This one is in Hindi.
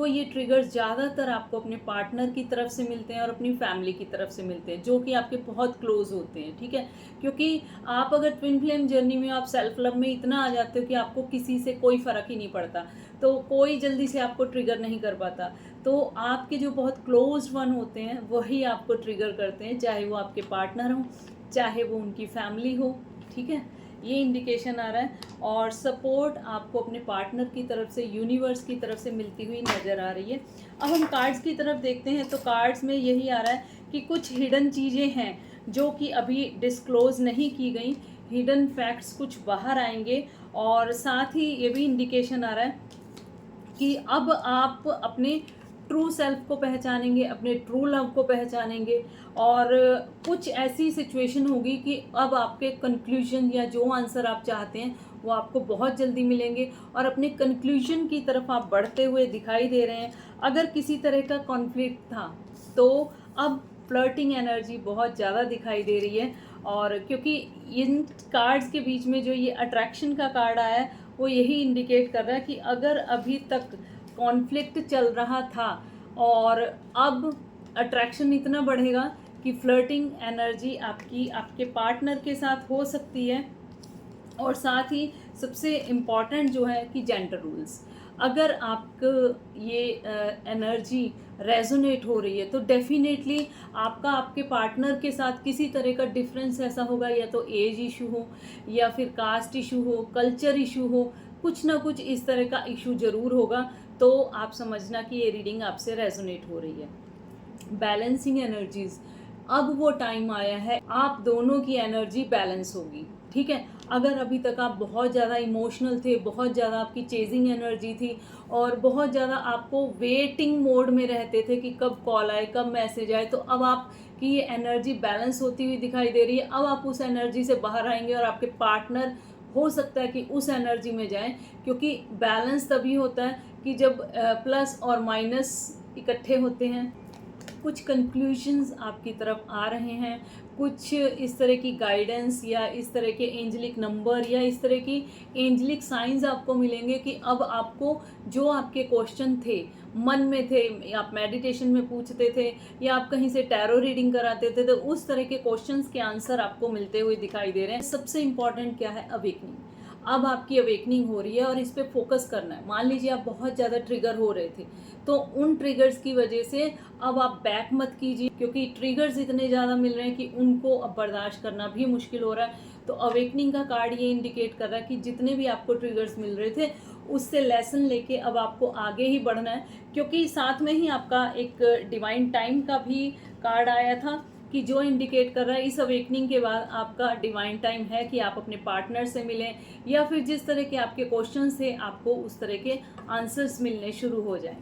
आपको ये ट्रिगर्स ज़्यादातर आपको अपने पार्टनर की तरफ से मिलते हैं और अपनी फैमिली की तरफ से मिलते हैं, जो कि आपके बहुत क्लोज होते हैं, ठीक है। क्योंकि आप अगर ट्विन फ्लेम जर्नी में आप सेल्फ लव में इतना आ जाते हो कि आपको किसी से कोई फ़र्क ही नहीं पड़ता, तो कोई जल्दी से आपको ट्रिगर नहीं कर पाता। तो आपके जो बहुत क्लोज वन होते हैं वही आपको ट्रिगर करते हैं, चाहे वो आपके पार्टनर हो, चाहे वो उनकी फैमिली हो, ठीक है। ये इंडिकेशन आ रहा है। और सपोर्ट आपको अपने पार्टनर की तरफ से, यूनिवर्स की तरफ से मिलती हुई नज़र आ रही है। अब हम कार्ड्स की तरफ देखते हैं, तो कार्ड्स में यही आ रहा है कि कुछ हिडन चीज़ें हैं जो कि अभी डिस्क्लोज नहीं की गई, हिडन फैक्ट्स कुछ बाहर आएंगे। और साथ ही ये भी इंडिकेशन आ रहा है कि अब आप अपने ट्रू सेल्फ को पहचानेंगे, अपने ट्रू लव को पहचानेंगे। और कुछ ऐसी सिचुएशन होगी कि अब आपके कंक्लूजन या जो आंसर आप चाहते हैं वो आपको बहुत जल्दी मिलेंगे और अपने कंक्लूजन की तरफ आप बढ़ते हुए दिखाई दे रहे हैं। अगर किसी तरह का कॉन्फ्लिक्ट था तो अब फ्लर्टिंग एनर्जी बहुत ज़्यादा दिखाई दे रही है। और क्योंकि इन कार्ड्स के बीच में जो ये अट्रैक्शन का कार्ड आया है वो यही इंडिकेट कर रहा है कि अगर अभी तक कॉन्फ्लिक्ट चल रहा था और अब अट्रैक्शन इतना बढ़ेगा कि फ्लर्टिंग एनर्जी आपकी आपके पार्टनर के साथ हो सकती है। और साथ ही सबसे इम्पॉर्टेंट जो है कि जेंडर रूल्स, अगर आपको ये एनर्जी रेजोनेट हो रही है तो डेफिनेटली आपका आपके पार्टनर के साथ किसी तरह का डिफरेंस ऐसा होगा, या तो एज इशू हो या फिर कास्ट इशू हो, कल्चर इशू हो, कुछ ना कुछ इस तरह का इशू ज़रूर होगा। तो आप समझना कि ये रीडिंग आपसे रेजोनेट हो रही है। बैलेंसिंग एनर्जीज, अब वो टाइम आया है, आप दोनों की एनर्जी बैलेंस होगी, ठीक है। अगर अभी तक आप बहुत ज़्यादा इमोशनल थे, बहुत ज़्यादा आपकी चेजिंग एनर्जी थी और बहुत ज़्यादा आपको वेटिंग मोड में रहते थे कि कब कॉल आए, कब मैसेज आए, तो अब आपकी ये एनर्जी बैलेंस होती हुई दिखाई दे रही है। अब आप उस एनर्जी से बाहर आएंगे और आपके पार्टनर हो सकता है कि उस एनर्जी में जाएं, क्योंकि बैलेंस तभी होता है कि जब प्लस और माइनस इकट्ठे होते हैं। कुछ कंक्लूजन्स आपकी तरफ आ रहे हैं, कुछ इस तरह की गाइडेंस या इस तरह के एंजलिक नंबर या इस तरह की एंजलिक साइंस आपको मिलेंगे कि अब आपको जो आपके क्वेश्चन थे, मन में थे, आप मेडिटेशन में पूछते थे या आप कहीं से टैरो रीडिंग कराते थे, तो उस तरह के क्वेश्चंस के आंसर आपको मिलते हुए दिखाई दे रहे हैं। सबसे इम्पॉर्टेंट क्या है? अवेकनिंग। अब आपकी अवेकनिंग हो रही है और इस पे फोकस करना है। मान लीजिए आप बहुत ज़्यादा ट्रिगर हो रहे थे, तो उन ट्रिगर्स की वजह से अब आप बैक मत कीजिए, क्योंकि ट्रिगर्स इतने ज़्यादा मिल रहे हैं कि उनको अब बर्दाश्त करना भी मुश्किल हो रहा है। तो अवेकनिंग का कार्ड ये इंडिकेट कर रहा है कि जितने भी आपको ट्रिगर्स मिल रहे थे उससे लेसन लेके अब आपको आगे ही बढ़ना है। क्योंकि साथ में ही आपका एक डिवाइन टाइम का भी कार्ड आया था कि जो इंडिकेट कर रहा है इस अवेकनिंग के बाद आपका डिवाइन टाइम है कि आप अपने पार्टनर से मिलें, या फिर जिस तरह के आपके क्वेश्चंस थे आपको उस तरह के आंसर्स मिलने शुरू हो जाएं।